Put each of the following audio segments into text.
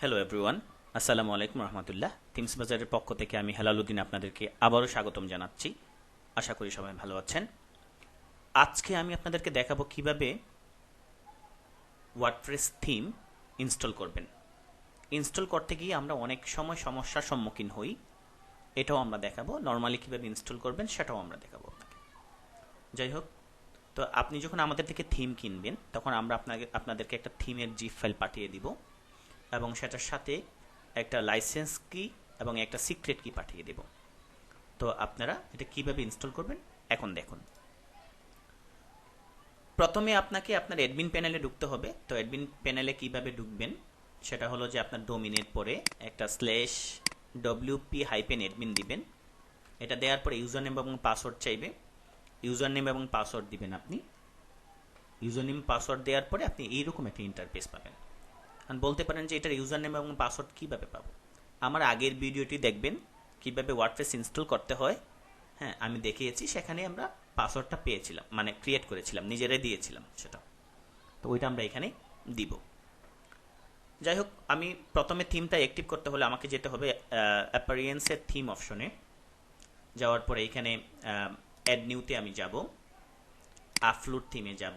Hello everyone, আসসালামু আলাইকুম রহমতুল্লাহ। Themes বাজারের পক্ষ থেকে আমি হেলালুদ্দিন আপনাদেরকে আবারও স্বাগতম জানাচ্ছি। আশা করি সবাই ভালো আছেন। আজকে আমি আপনাদেরকে দেখাবো কিভাবে ওয়ার্ডপ্রেস থিম ইনস্টল করবেন। ইনস্টল করতে গিয়ে আমরা অনেক সময় সমস্যার সম্মুখীন হই, এটাও আমরা দেখাবো। নর্মালি কীভাবে ইনস্টল করবেন সেটাও আমরা দেখাবো আপনাকে। যাই হোক, তো আপনি যখন আমাদের থেকে থিম কিনবেন তখন আমরা আপনাদেরকে একটা থিমের জিপ ফাইল পাঠিয়ে দিব এবং সেটার সাথে একটা লাইসেন্স কি এবং একটা সিক্রেট কি পাঠিয়ে দেব। তো আপনারা এটা কিভাবে ইনস্টল করবেন এখন দেখুন। প্রথমে আপনাকে আপনার অ্যাডমিন প্যানেলে ঢুকতে হবে। তো অ্যাডমিন প্যানেলে কিভাবে ঢুকবেন সেটা হলো যে আপনার ডোমিনের পরে একটা /wp-admin দিবেন। এটা দেওয়ার পরে ইউজার নেম এবং পাসওয়ার্ড চাইবে। ইউজার নেম এবং পাসওয়ার্ড দিবেন আপনি। ইউজার নেম পাসওয়ার্ড দেওয়ার পরে আপনি এইরকম একটা ইন্টারফেস পাবেন। বলতে পারেন যে এটার ইউজার নেম এবং পাসওয়ার্ড কীভাবে পাবো। আমার আগের ভিডিওটি দেখবেন কিভাবে ওয়ার্ডপ্রেস ইনস্টল করতে হয়। হ্যাঁ, আমি দেখিয়েছি, সেখানে আমরা পাসওয়ার্ডটা পেয়েছিলাম, মানে ক্রিয়েট করেছিলাম, নিজেরাই দিয়েছিলাম সেটা। তো ওইটা আমরা এখানে দিব। যাই হোক, আমি প্রথমে থিমটা অ্যাক্টিভ করতে হলে আমাকে যেতে হবে অ্যাপিয়ারেন্সের থিম অপশনে। যাওয়ার পরে এখানে অ্যাড নিউতে আমি যাব, আপলোড থিমে যাব,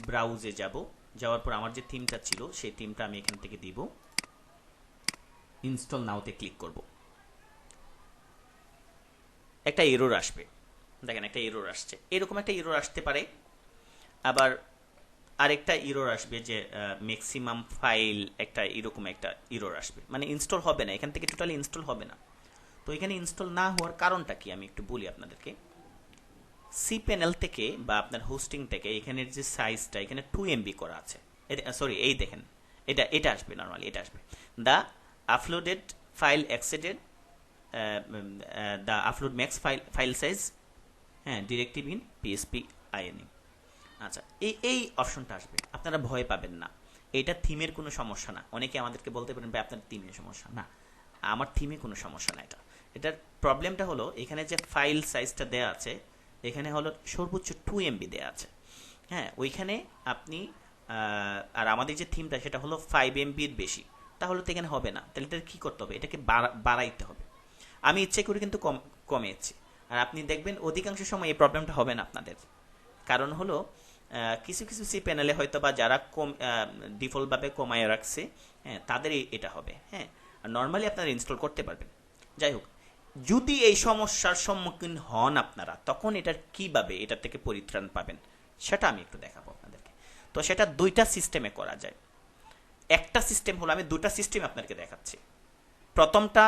ব্রাউজে যাব। যাওয়ার পর আমার যে থিমটা ছিল সেই থিমটা আমি এখান থেকে দিব, ইনস্টল নাওতে ক্লিক করব। একটা এরর আসবে, দেখেন একটা এরর আসছে। এরকম একটা এরর আসতে পারে। আবার আরেকটা এরর আসবে যে ম্যাক্সিমাম ফাইল, একটা এরকম একটা এরর আসবে, মানে ইনস্টল হবে না, এখান থেকে টোটালি ইনস্টল হবে না। তো এখানে ইনস্টল না হওয়ার কারণটা কি আমি একটু বলি আপনাদেরকে। Cpanel থেকে বা আপনার হোস্টিং থেকে এখানের যে সাইজটা, এখানে 2 MB করা আছে। সরি, এই দেখেন, এটা আসবে, নর্মালি এটা আসবে। The uploaded file exceeded the upload max file size, হ্যাঁ, ডিরেক্টিভ ইন পিএসপি আইএনই। আচ্ছা, এই অপশনটা আসবে, আপনারা ভয় পাবেন না, এটা থিমের কোনো সমস্যা না। অনেকে আমাদেরকে বলতে পারেন ভাই আপনার থিমের সমস্যা। না, আমার থিমে কোনো সমস্যা না। এটার প্রবলেমটা হলো এখানে যে ফাইল সাইজটা দেওয়া আছে, এখানে হলো সর্বোচ্চ 2 MB দেওয়া আছে। হ্যাঁ, ওইখানে আপনি আর আমাদের যে থিমটা সেটা হলো 5 MB-র বেশি, তাহলে তো এখানে হবে না। তাহলে এটা কী করতে হবে, এটাকে বাড়াইতে হবে। আমি ইচ্ছে করে কিন্তু কমিয়েছি। আর আপনি দেখবেন অধিকাংশ সময় এই প্রবলেমটা হবে না আপনাদের। কারণ হলো কিছু কিছু Cpanel-এ হয়তো বা যারা ডিফল্টভাবে কমায় রাখছে, হ্যাঁ, তাদের এটা হবে। হ্যাঁ, আর নর্মালি আপনারা ইনস্টল করতে পারবেন। যাই হোক, যদি এই সমস্যার সম্মুখীন হন আপনারা, তখন এটার কিভাবে এটার থেকে পরিত্রাণ পাবেন সেটা আমি একটু দেখাবো আপনাদেরকে। তো সেটা দুইটা সিস্টেমে করা যায়। একটা সিস্টেম হলো, আমি দুটা সিস্টেম আপনাদেরকে দেখাচ্ছি। প্রথমটা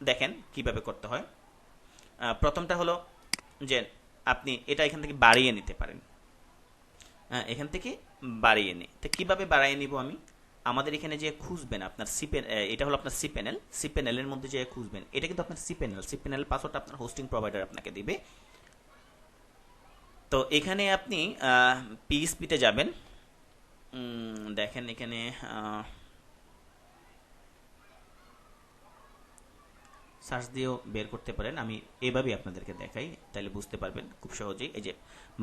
দেখেন কিভাবে করতে হয়। প্রথমটা হলো যে আপনি এটা এখান থেকে বাড়িয়ে নিতে পারেন। এখান থেকে বাড়িয়ে নিই। তো কীভাবে বাড়িয়ে নিব আমি, আমাদের এখানে যে খুঁজবেন আপনার এটা হলো আপনার Cpanel-এর মধ্যে যে খুঁজবেন, এটা কিন্তু আপনার Cpanel পাসওয়ার্ডটা আপনার হোস্টিং প্রোভাইডার আপনাকে দিবে। তো এখানে আপনি পিএসপিতে যাবেন। দেখেন এখানে সার্চ দিয়েও বের করতে পারেন। আমি এভাবেই আপনাদেরকে দেখাই, তাহলে বুঝতে পারবেন খুব সহজেই। এই যে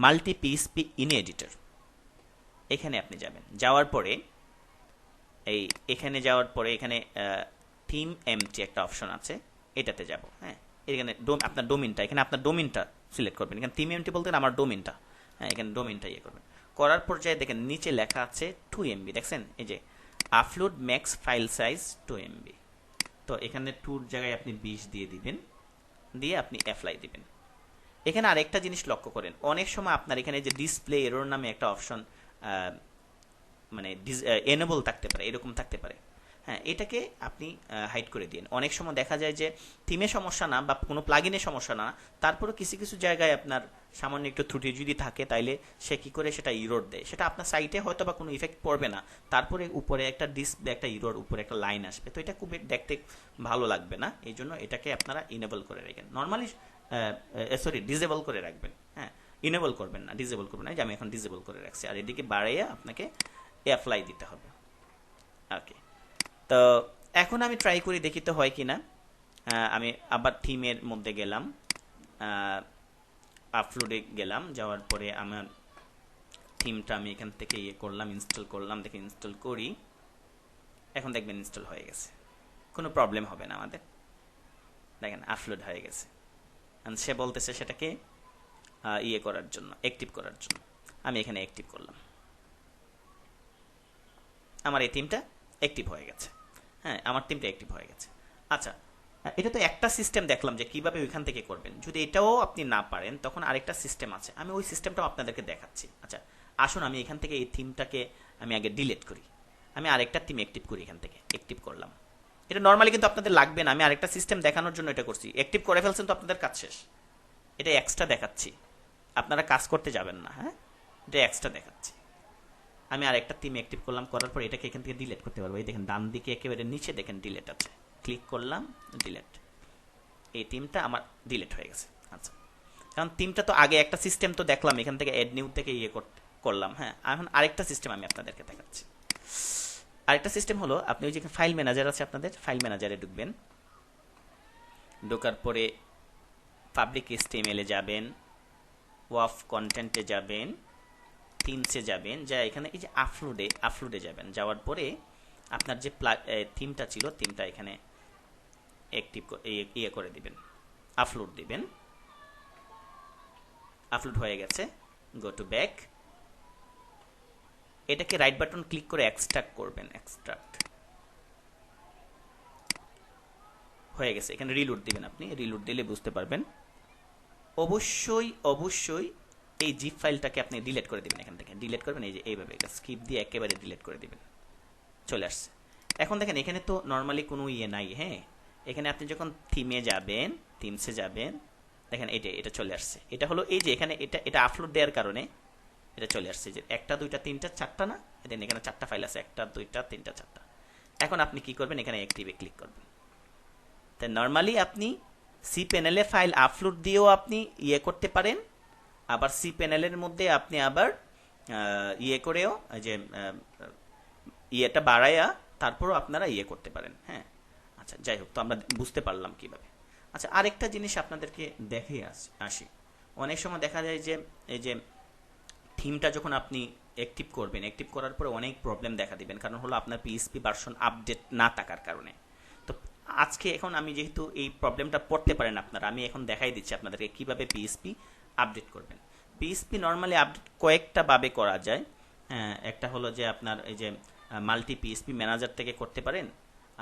মাল্টি পিএসপি ইন এডিটর, এখানে আপনি যাবেন। যাওয়ার পরে এখানে এখানে থিম এমটি একটা অপশন আছে, এটাতে যাব। হ্যাঁ, এখানে আপনার ডোমিনটা, এখানে আপনার ডোমিনটা সিলেক্ট করবেন। এখানে থিম এমটি বলতে আমার ডোমিনটা, হ্যাঁ, এখানে ডোমিনটা করবেন। করার পর যায় দেখেন নিচে লেখা আছে 2 MB, দেখছেন এই যে upload max file size 2 MB। তো এখানে 2-র জায়গায় আপনি 20 দিয়ে দিবেন, দিয়ে আপনি অ্যাপ্লাই দিবেন। এখানে আরেকটা জিনিস লক্ষ্য করেন, অনেক সময় আপনার এখানে যে ডিসপ্লে এরর নামে একটা অপশন মানে এনেবল থাকতে পারে, এরকম থাকতে পারে। হ্যাঁ, এটাকে আপনি হাইড করে দিন। অনেক সময় দেখা যায় যে থিমে সমস্যা না বা কোনো প্লাগইনে সমস্যা না, তারপরেও কিছু কিছু জায়গায় আপনার সামান্য একটু ত্রুটি যদি থাকে, তাইলে সে কী করে সেটা ইরোর দেয়। সেটা আপনার সাইটে হয়তো বা কোনো ইফেক্ট পড়বে না, তারপরে উপরে একটা ডিসপ্লে, একটা ইরোর, উপরে একটা লাইন আসবে। তো এটা খুব দেখতে ভালো লাগবে না, এই জন্য এটাকে আপনারা ইনেবল করে রাখেন। নর্মালি ডিসেবল করে রাখবেন। হ্যাঁ, ইনেবল করবেন না, ডিসেবল করবেন না, যে আমি এখন ডিসেবল করে রাখছি। আর এদিকে বাড়াইয়া আপনাকে অ্যাপ্লাই দিতে হবে। ওকে, তো এখন আমি ট্রাই করি দেখি তো হয় কি না। আমি আবার থিমের মধ্যে গেলাম, আপলোডে গেলাম। যাওয়ার পরে আমার থিমটা আমি এখান থেকে করলাম, ইনস্টল করলাম। দেখে ইনস্টল করি। এখন দেখবেন ইনস্টল হয়ে গেছে, কোনো প্রবলেম হবে না আমাদের। দেখেন আপলোড হয়ে গেছে, সে বলতেছে সেটাকে ইয়ে করার জন্য, অ্যাক্টিভ করার জন্য। আমি এখানে অ্যাক্টিভ করলাম, আমার এই থিমটা অ্যাক্টিভ হয়ে গেছে। হ্যাঁ, আমার থিমটা অ্যাক্টিভ হয়ে গেছে। আচ্ছা, এটা তো একটা সিস্টেম দেখলাম যে কিভাবে ওইখান থেকে করবেন। যদি এটাও আপনি না পারেন তখন আরেকটা সিস্টেম আছে, আমি ওই সিস্টেমটাও আপনাদেরকে দেখাচ্ছি। আচ্ছা, আসুন আমি এখান থেকে এই থিমটাকে আমি আগে ডিলিট করি, আমি আরেকটা থিম অ্যাক্টিভ করি। এখান থেকে অ্যাক্টিভ করলাম, এটা নর্মালি কিন্তু আপনাদের লাগবে না, আমি আরেকটা সিস্টেম দেখানোর জন্য এটা করছি। অ্যাক্টিভ করে ফেলছেন তো আপনাদের কাজ শেষ, এটা এক্সট্রা দেখাচ্ছি, আপনারা কাজ করতে যাবেন না। হ্যাঁ, এটা এক্সট্রা দেখাচ্ছি। আমি আরেকটা থিম অ্যাক্টিভ করলাম, করার পর এটাকে এখান থেকে ডিলিট করতে পারবো। এই দেখেন ডান দিকে একেবারে নিচে দেখেন ডিলিট আছে, ক্লিক করলাম, ডিলিট, এই থিমটা আমার ডিলিট হয়ে গেছে। আচ্ছা, কারণ থিমটা তো আগে একটা সিস্টেম তো দেখলাম, এখান থেকে অ্যাড নিউ থেকে ইয়ে করলাম। হ্যাঁ, এখন আরেকটা সিস্টেম আমি আপনাদেরকে দেখাচ্ছি। আরেকটা সিস্টেম হলো, আপনি ওই যে ফাইল ম্যানেজার আছে আপনাদের, ফাইল ম্যানেজারে ঢুকবেন, ঢোকার পরে পাবলিক HTML-এ যাবেন, ওয়াফ কন্টেন্টে যাবেন, থিমসে যাবেন, যা এখানে এই যে আপলোডে যাবেন। যাওয়ার পরে আপনার যে থিমটা ছিল, থিমটা এখানে অ্যাক্টিভ ইয়ে করে দিবেন, আপলোড দিবেন। আপলোড হয়ে গেছে, গো টু ব্যাক। এটাকে রাইট বাটন ক্লিক করে এক্সট্রাক্ট করবেন, এক্সট্রাক্ট হয়ে গেছে। এখানে রিলোড দিবেন, আপনি রিলোড দিলে বুঝতে পারবেন। অবশ্যই এই জিপ ফাইলটাকে আপনি ডিলিট করে দিবেন, এখান থেকে ডিলিট করবেন, এই যে এইভাবে এটা স্কিপ দিয়ে একেবারে ডিলিট করে দিবেন। চলে আসছে। এখন দেখেন এখানে তো নর্মালি কোনো ইয়ে নাই। হ্যাঁ, এখানে আপনি যখন থিমে যাবেন, থিমসে যাবেন, দেখেন এটা চলে আসছে। এটা হলো এই যে এখানে এটা আপলোড দেওয়ার কারণে এটা চলে আসছে, যে 1 2 3 4 4টা না, দেন এখানে 4টা ফাইল আছে, 1 2 3 4টা। এখন আপনি কি করবেন, এখানে অ্যাক্টিভে ক্লিক করবেন। তাই নর্মালি আপনি Cpanel-এ ফাইল আপলোড দিয়েও আপনি ইয়ে করতে পারেন, আবার Cpanel-এর মধ্যে আপনি আবার ইয়ে করেও যে ইয়েটা বাড়াইয়া তারপরও আপনারা ইয়ে করতে পারেন। হ্যাঁ, আচ্ছা, যাই হোক, তো আমরা বুঝতে পারলাম কিভাবে। আচ্ছা, আরেকটা জিনিস আপনাদেরকে দেখে আসি। অনেক সময় দেখা যায় যে এই যে থিমটা যখন আপনি অ্যাক্টিভ করবেন, অ্যাক্টিভ করার পরে অনেক প্রবলেম দেখা দিবেন, কারণ হলো আপনার PHP ভার্সন আপডেট না থাকার কারণে। তো আজকে এখন আমি যেহেতু এই প্রবলেমটা পড়তে পারেন আপনারা, আমি এখন দেখাই দিচ্ছি আপনাদেরকে কিভাবে PHP আপডেট করবেন। PHP নর্মালি আপডেট কয়েকটা ভাবে করা যায়। একটা হলো যে আপনার এই যে মাল্টি PHP ম্যানেজার থেকে করতে পারেন,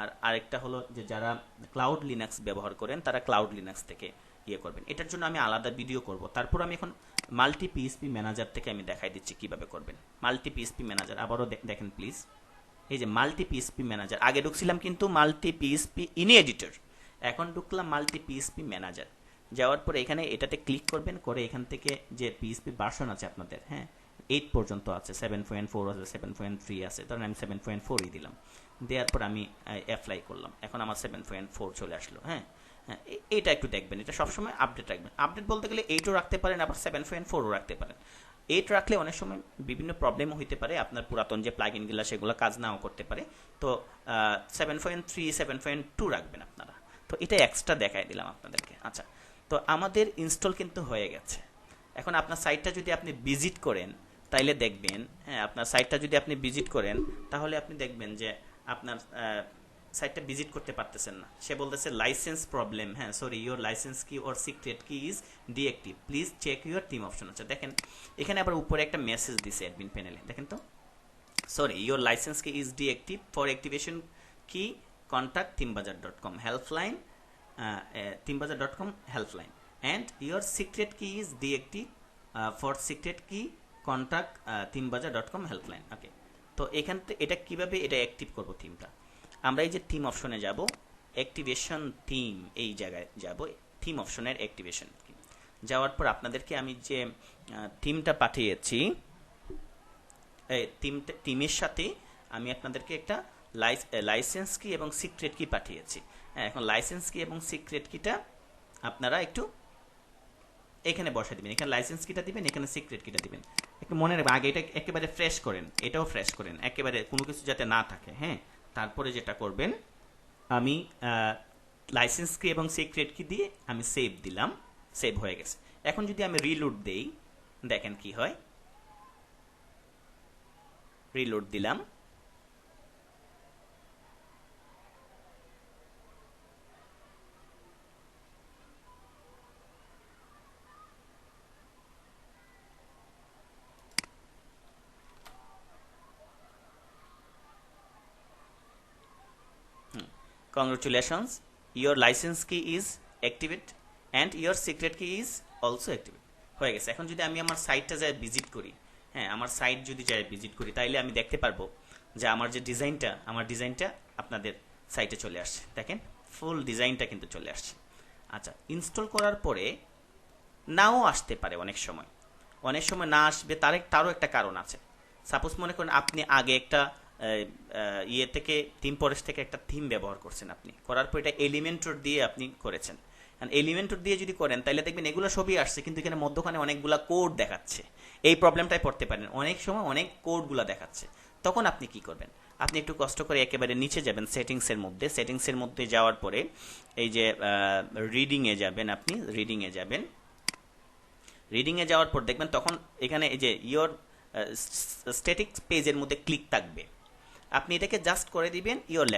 আর আরেকটা হলো যে যারা ক্লাউড লিনাক্স ব্যবহার করেন তারা ক্লাউড লিনাক্স থেকে ইয়ে করবেন। এটার জন্য আমি আলাদা ভিডিও করব। তারপর আমি এখন মাল্টি PHP ম্যানেজার থেকে আমি দেখাই দিচ্ছি কিভাবে করবেন। মাল্টি PHP ম্যানেজার আবারও দেখেন প্লিজ, এই যে মাল্টি PHP ম্যানেজার। আগে ঢুকছিলাম কিন্তু মাল্টি PHP ইনি এডিটর, এখন ঢুকলাম মাল্টি PHP ম্যানেজার। যাওয়ার পরে এখানে এটাতে ক্লিক করবেন, করে এখান থেকে যে PHP ভার্সন আছে আপনাদের, হ্যাঁ 8 পর্যন্ত আছে, 7.4 আছে, 7.3 আছে, ধরেন আমি 7.4ই দিলাম। দেওয়ার পর আমি অ্যাপ্লাই করলাম, এখন আমার 7.4 চলে আসলো। হ্যাঁ, এটা একটু দেখবেন, এটা সবসময় আপডেট রাখবেন। আপডেট বলতে গেলে 8ও রাখতে পারেন, আবার 7.4ও রাখতে পারেন। 8 রাখলে অনেক সময় বিভিন্ন প্রবলেমও হইতে পারে, আপনার পুরাতন যে প্লাগইনগুলো সেগুলো কাজ নাও করতে পারে। তো 7.3 7.2 রাখবেন আপনারা। তো এটা এক্সট্রা দেখাই দিলাম আপনাদেরকে। আচ্ছা, তো আমাদের ইনস্টল কিন্তু হয়ে গেছে। এখন আপনার সাইটটা যদি আপনি ভিজিট করেন তাইলে দেখবেন, হ্যাঁ আপনার সাইটটা যদি আপনি ভিজিট করেন তাহলে আপনি দেখবেন যে আপনার সাইটটা ভিজিট করতে পারতেছেন না। সে বলতেছে লাইসেন্স প্রবলেম, হ্যাঁ sorry your license key or secret key is deactive, please check your team option. আচ্ছা দেখেন এখানে আবার উপরে একটা মেসেজ দিছে অ্যাডমিন প্যানেলে, দেখেন তো, সরি ইউর লাইসেন্স কি ইজ ডিএক্টিভ, ফর অ্যাক্টিভেশন কি contact thimbazar.com helpline, thimbazar.com helpline, and your secret key is deactive, for secret কি কন্ট্যাক্ট thimbazar.com হেল্পলাইন। ওকে, তো এখান থেকে এটা কিভাবে এটা অ্যাক্টিভ করব থিমটা, আমরা এই যে থিম অপশনে যাব, অ্যাক্টিভেশন থিম এই জায়গায় যাব, থিম অপশনের অ্যাক্টিভেশন যাওয়ার পর আপনাদেরকে আমি যে থিমটা পাঠিয়েছি, থিমের সাথে আমি আপনাদেরকে একটা লাইসেন্স কি এবং সিক্রেট কি পাঠিয়েছি। হ্যাঁ, এখন লাইসেন্স কি এবং সিক্রেট কিটা আপনারা একটু এখানে বসে দিবেন, এখানে লাইসেন্স কিটা দিবেন, এখানে সিক্রেট কিটা দিবেন। একটু মনে রাখবেন, আগে এটা একেবারে ফ্রেশ করেন, এটাও ফ্রেশ করেন, একেবারে কোনো কিছু যাতে না থাকে। হ্যাঁ, তারপরে যেটা করবেন, আমি লাইসেন্স কি এবং সিক্রেট কি দিয়ে আমি সেভ দিলাম, সেভ হয়ে গেছে। এখন যদি আমি রিলোড দেই, দেখেন কি হয়, রিলোড দিলাম, কংগ্রেচুলেশনস, ইয়োর লাইসেন্স কি is activate and your secret key is also activate. হয়ে গেছে। এখন যদি আমি আমার সাইটটা যাই ভিজিট করি, হ্যাঁ আমার সাইট যদি যাই ভিজিট করি, তাইলে আমি দেখতে পারবো যে আমার যে ডিজাইনটা, আমার ডিজাইনটা আপনাদের সাইটে চলে আসছে। দেখেন ফুল ডিজাইনটা কিন্তু চলে আসছে। আচ্ছা, ইনস্টল করার পরে নাও আসতে পারে, অনেক সময় না আসবে, তারও একটা কারণ আছে। সাপোজ মনে করেন আপনি আগে একটা ইয়ে থেকে থিম ফরেস্ট থেকে একটা থিম ব্যবহার করছেন, আপনি করার পর এটা এলিমেন্টর দিয়ে আপনি করেছেন। এলিমেন্টর দিয়ে যদি করেন তাহলে দেখবেন এগুলো সবই আসছে, কিন্তু এখানে মধ্যখানে অনেকগুলা কোড দেখাচ্ছে। এই প্রবলেমটাই পড়তে পারেন, অনেক সময় অনেক কোডগুলো দেখাচ্ছে। তখন আপনি কি করবেন, আপনি একটু কষ্ট করে একেবারে নিচে যাবেন সেটিংসের মধ্যে যাওয়ার পরে এই যে রিডিংয়ে যাবেন, আপনি রিডিংয়ে যাওয়ার পর দেখবেন তখন এখানে এই যে ইয়োর স্ট্যাটিক পেজের মধ্যে ক্লিক থাকবে। আপনি এটাকে জাস্ট করে দিবেন ইয়োর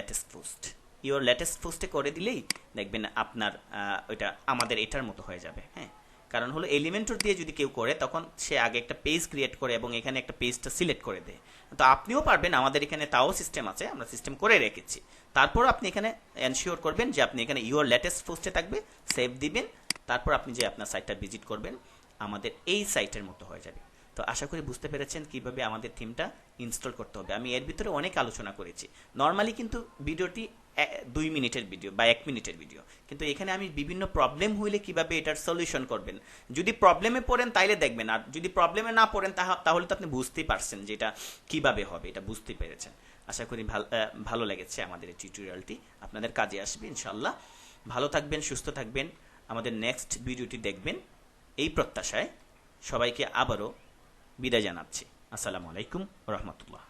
লেটেস্ট পোস্টে করে দিলেই দেখবেন আপনার ওইটা আমাদের এটার মতো হয়ে যাবে। হ্যাঁ, কারণ হলো এলিমেন্টর দিয়ে যদি কেউ করে তখন সে আগে একটা পেজ ক্রিয়েট করে এবং এখানে একটা পেজটা সিলেক্ট করে দেয়। তো আপনিও পারবেন, আমাদের এখানে তাও সিস্টেম আছে, আমরা সিস্টেম করে রেখেছি। তারপর আপনি এখানে এনশিওর করবেন যে আপনি এখানে ইয়োর লেটেস্ট পোস্টে থাকবে, সেভ দিবেন। তারপর আপনি যে আপনার সাইটটা ভিজিট করবেন আমাদের এই সাইটের মতো হয়ে যাবে। তো আশা করি বুঝতে পেরেছেন কিভাবে আমাদের থিমটা ইনস্টল করতে হবে। আমি এর ভিতরে অনেক আলোচনা করেছি। নর্মালি কিন্তু ভিডিওটি 2 মিনিটের ভিডিও বা 1 মিনিটের ভিডিও, কিন্তু এখানে আমি বিভিন্ন প্রবলেম হইলে কিভাবে এটার সলিউশন করবেন, যদি প্রবলেমে পড়েন তাইলে দেখবেন, আর যদি প্রবলেমে না পড়েন তাহলে তো আপনি বুঝতেই পারছেন যে এটা কিভাবে হবে, এটা বুঝতে পেরেছেন। আশা করি ভালো লেগেছে আমাদের এই টিউটোরিয়ালটি, আপনাদের কাজে আসবে ইনশাল্লাহ। ভালো থাকবেন, সুস্থ থাকবেন, আমাদের নেক্সট ভিডিওটি দেখবেন এই প্রত্যাশায় সবাইকে আবারও বিদায় জানাচ্ছি। আসসালামু আলাইকুম রহমতুল্লাহ।